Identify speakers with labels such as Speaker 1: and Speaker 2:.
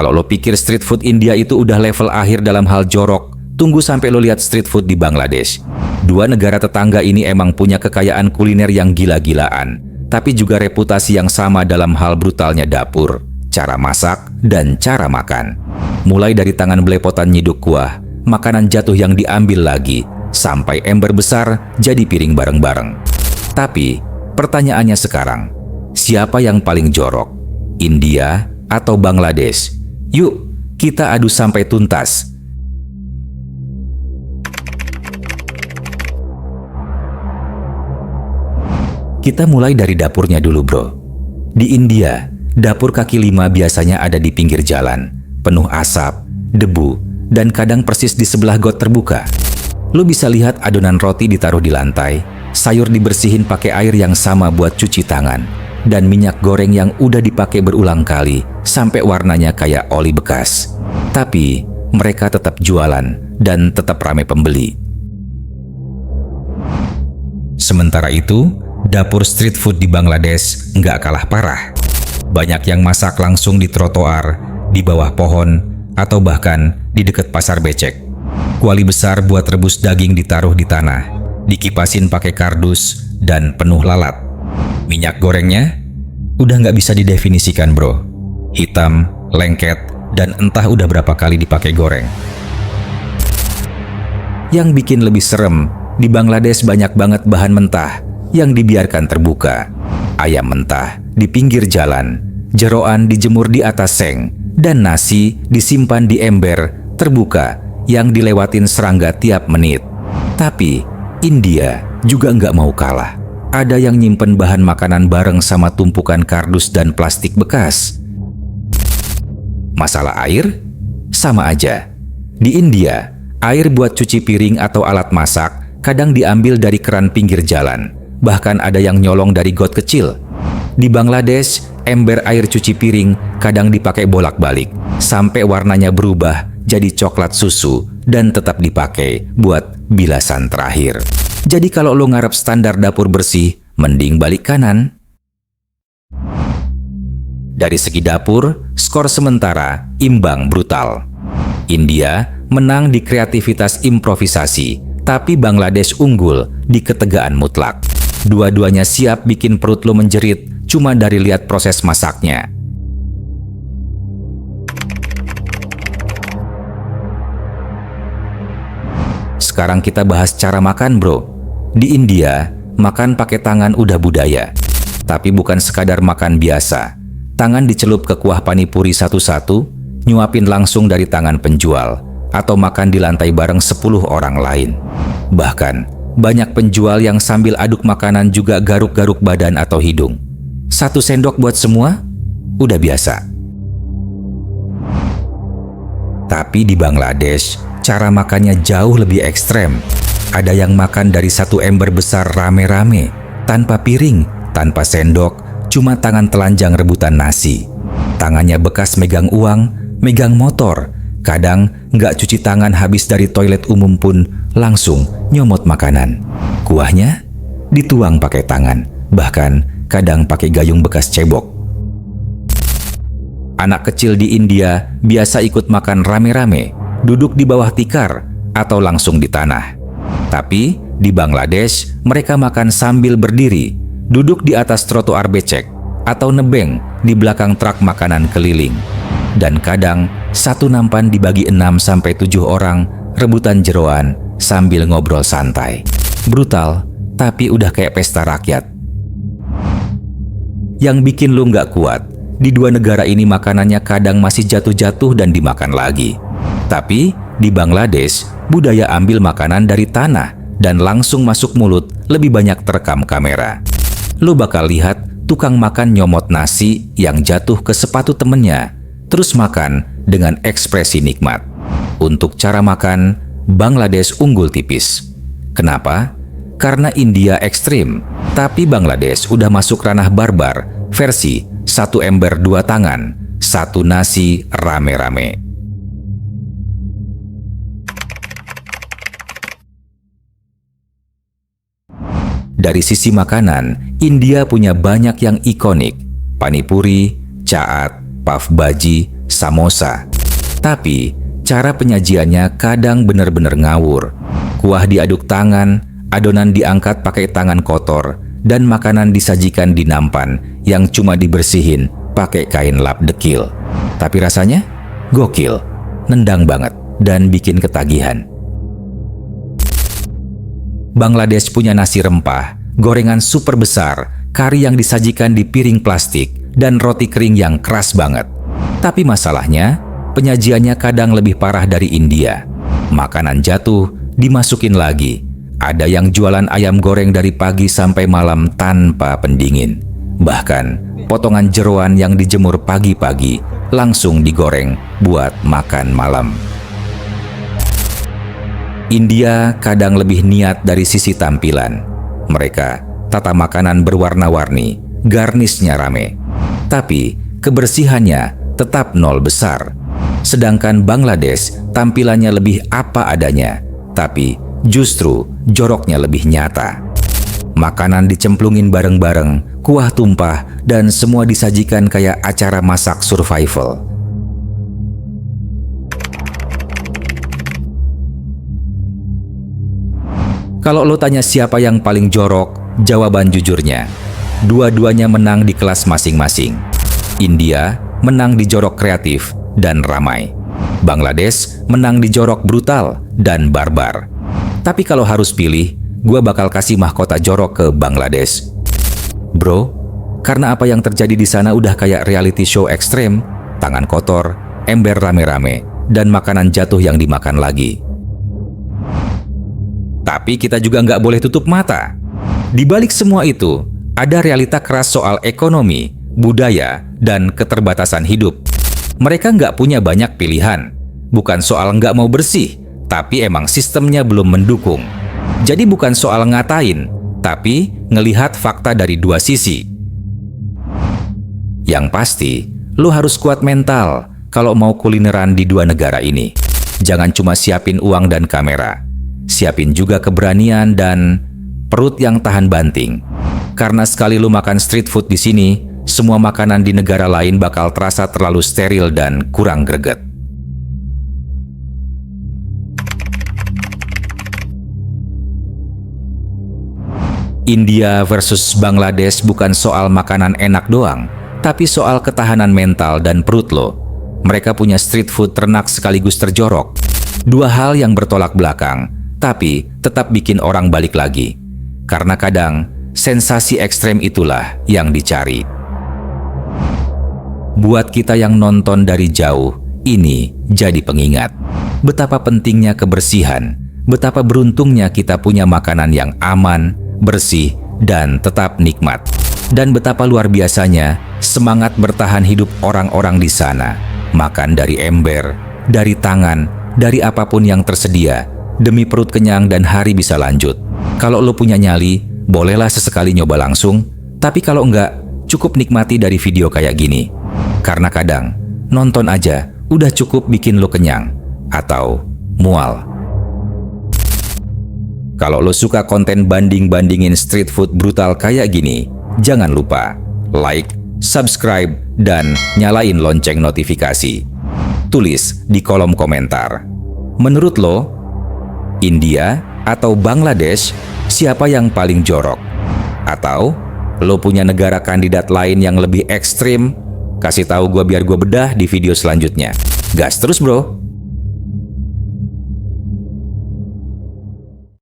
Speaker 1: Kalau lo pikir street food India itu udah level akhir dalam hal jorok, tunggu sampai lo lihat street food di Bangladesh. Dua negara tetangga ini emang punya kekayaan kuliner yang gila-gilaan, tapi juga reputasi yang sama dalam hal brutalnya dapur, cara masak, dan cara makan. Mulai dari tangan belepotan nyiduk kuah, makanan jatuh yang diambil lagi, sampai ember besar jadi piring bareng-bareng. Tapi, pertanyaannya sekarang, siapa yang paling jorok? India atau Bangladesh? Yuk, kita adu sampai tuntas. Kita mulai dari dapurnya dulu, bro. Di India, dapur kaki lima biasanya ada di pinggir jalan, penuh asap, debu, dan kadang persis di sebelah got terbuka. Lo bisa lihat adonan roti ditaruh di lantai, sayur dibersihin pakai air yang sama buat cuci tangan, dan minyak goreng yang udah dipakai berulang kali sampai warnanya kayak oli bekas. Tapi mereka tetap jualan dan tetap ramai pembeli. Sementara itu, dapur street food di Bangladesh nggak kalah parah. Banyak yang masak langsung di trotoar, di bawah pohon, atau bahkan di dekat pasar becek. Kuali besar buat rebus daging ditaruh di tanah, dikipasin pakai kardus, dan penuh lalat. Minyak gorengnya udah nggak bisa didefinisikan, bro. Hitam, lengket, dan entah udah berapa kali dipakai goreng. Yang bikin lebih serem, di Bangladesh banyak banget bahan mentah yang dibiarkan terbuka. Ayam mentah di pinggir jalan, jeroan dijemur di atas seng, dan nasi disimpan di ember terbuka yang dilewatin serangga tiap menit. Tapi India juga nggak mau kalah. Ada yang nyimpen bahan makanan bareng sama tumpukan kardus dan plastik bekas. Masalah air? Sama aja. Di India, air buat cuci piring atau alat masak kadang diambil dari keran pinggir jalan. Bahkan ada yang nyolong dari got kecil. Di Bangladesh, ember air cuci piring kadang dipakai bolak-balik sampai warnanya berubah jadi coklat susu dan tetap dipakai buat bilasan terakhir. Jadi kalau lo ngarep standar dapur bersih, mending balik kanan. Dari segi dapur, skor sementara imbang brutal. India menang di kreativitas improvisasi, tapi Bangladesh unggul di ketegaan mutlak. Dua-duanya siap bikin perut lo menjerit cuma dari lihat proses masaknya. Sekarang kita bahas cara makan, bro. Di India, makan pakai tangan udah budaya. Tapi bukan sekadar makan biasa. Tangan dicelup ke kuah panipuri satu-satu, nyuapin langsung dari tangan penjual, atau makan di lantai bareng 10 orang lain. Bahkan, banyak penjual yang sambil aduk makanan juga garuk-garuk badan atau hidung. 1 sendok buat semua, udah biasa. Tapi di Bangladesh, cara makannya jauh lebih ekstrem. Ada yang makan dari 1 ember besar rame-rame, tanpa piring, tanpa sendok, cuma tangan telanjang rebutan nasi. Tangannya bekas megang uang, megang motor. Kadang nggak cuci tangan habis dari toilet umum pun langsung nyomot makanan. Kuahnya dituang pakai tangan, bahkan kadang pakai gayung bekas cebok. Anak kecil di India biasa ikut makan rame-rame, duduk di bawah tikar atau langsung di tanah. Tapi di Bangladesh mereka makan sambil berdiri, duduk di atas trotoar becek, atau nebeng di belakang truk makanan keliling. Dan kadang 1 nampan dibagi 6-7 orang, rebutan jeroan sambil ngobrol santai. Brutal, tapi udah kayak pesta rakyat. Yang bikin lu nggak kuat, di 2 negara ini makanannya kadang masih jatuh-jatuh dan dimakan lagi. Tapi di Bangladesh, budaya ambil makanan dari tanah dan langsung masuk mulut lebih banyak terekam kamera. Lu bakal lihat tukang makan nyomot nasi yang jatuh ke sepatu temennya, terus makan dengan ekspresi nikmat. Untuk cara makan, Bangladesh unggul tipis. Kenapa? Karena India ekstrim, tapi Bangladesh udah masuk ranah barbar, versi 1 ember 2 tangan, 1 nasi rame-rame. Dari sisi makanan, India punya banyak yang ikonik. Panipuri, chaat, pav bhaji, samosa. Tapi cara penyajiannya kadang benar-benar ngawur. Kuah diaduk tangan, adonan diangkat pakai tangan kotor, dan makanan disajikan di nampan yang cuma dibersihin pakai kain lap dekil. Tapi rasanya gokil, nendang banget, dan bikin ketagihan. Bangladesh punya nasi rempah, gorengan super besar, kari yang disajikan di piring plastik, dan roti kering yang keras banget. Tapi masalahnya, penyajiannya kadang lebih parah dari India. Makanan jatuh, dimasukin lagi. Ada yang jualan ayam goreng dari pagi sampai malam tanpa pendingin. Bahkan, potongan jeroan yang dijemur pagi-pagi langsung digoreng buat makan malam. India kadang lebih niat dari sisi tampilan. Mereka tata makanan berwarna-warni, garnisnya rame. Tapi kebersihannya tetap nol besar. Sedangkan Bangladesh tampilannya lebih apa adanya, tapi justru joroknya lebih nyata. Makanan dicemplungin bareng-bareng, kuah tumpah, dan semua disajikan kayak acara masak survival. Kalau lo tanya siapa yang paling jorok, jawaban jujurnya, dua-duanya menang di kelas masing-masing. India menang di jorok kreatif dan ramai. Bangladesh menang di jorok brutal dan barbar. Tapi kalau harus pilih, gue bakal kasih mahkota jorok ke Bangladesh. Bro, karena apa yang terjadi di sana udah kayak reality show ekstrem, tangan kotor, ember rame-rame, dan makanan jatuh yang dimakan lagi. Tapi kita juga nggak boleh tutup mata. Di balik semua itu, ada realita keras soal ekonomi, budaya, dan keterbatasan hidup. Mereka nggak punya banyak pilihan. Bukan soal nggak mau bersih, tapi emang sistemnya belum mendukung. Jadi bukan soal ngatain, tapi ngelihat fakta dari dua sisi. Yang pasti, lo harus kuat mental kalau mau kulineran di dua negara ini. Jangan cuma siapin uang dan kamera. Siapin juga keberanian dan perut yang tahan banting. Karena sekali lu makan street food di sini, semua makanan di negara lain bakal terasa terlalu steril dan kurang greget. India versus Bangladesh bukan soal makanan enak doang, tapi soal ketahanan mental dan perut lo. Mereka punya street food ternak sekaligus terjorok. Dua hal yang bertolak belakang, tapi tetap bikin orang balik lagi. Karena kadang, sensasi ekstrem itulah yang dicari. Buat kita yang nonton dari jauh, ini jadi pengingat. Betapa pentingnya kebersihan, betapa beruntungnya kita punya makanan yang aman, bersih, dan tetap nikmat. Dan betapa luar biasanya semangat bertahan hidup orang-orang di sana. Makan dari ember, dari tangan, dari apapun yang tersedia, demi perut kenyang dan hari bisa lanjut. Kalau lo punya nyali, bolehlah sesekali nyoba langsung. Tapi kalau enggak, cukup nikmati dari video kayak gini. Karena kadang, nonton aja udah cukup bikin lo kenyang atau mual. Kalau lo suka konten banding-bandingin street food brutal kayak gini, jangan lupa like, subscribe, dan nyalain lonceng notifikasi. Tulis di kolom komentar. Menurut lo, India atau Bangladesh, siapa yang paling jorok? Atau lo punya negara kandidat lain yang lebih ekstrim? Kasih tahu gue biar gue bedah di video selanjutnya. Gas terus bro!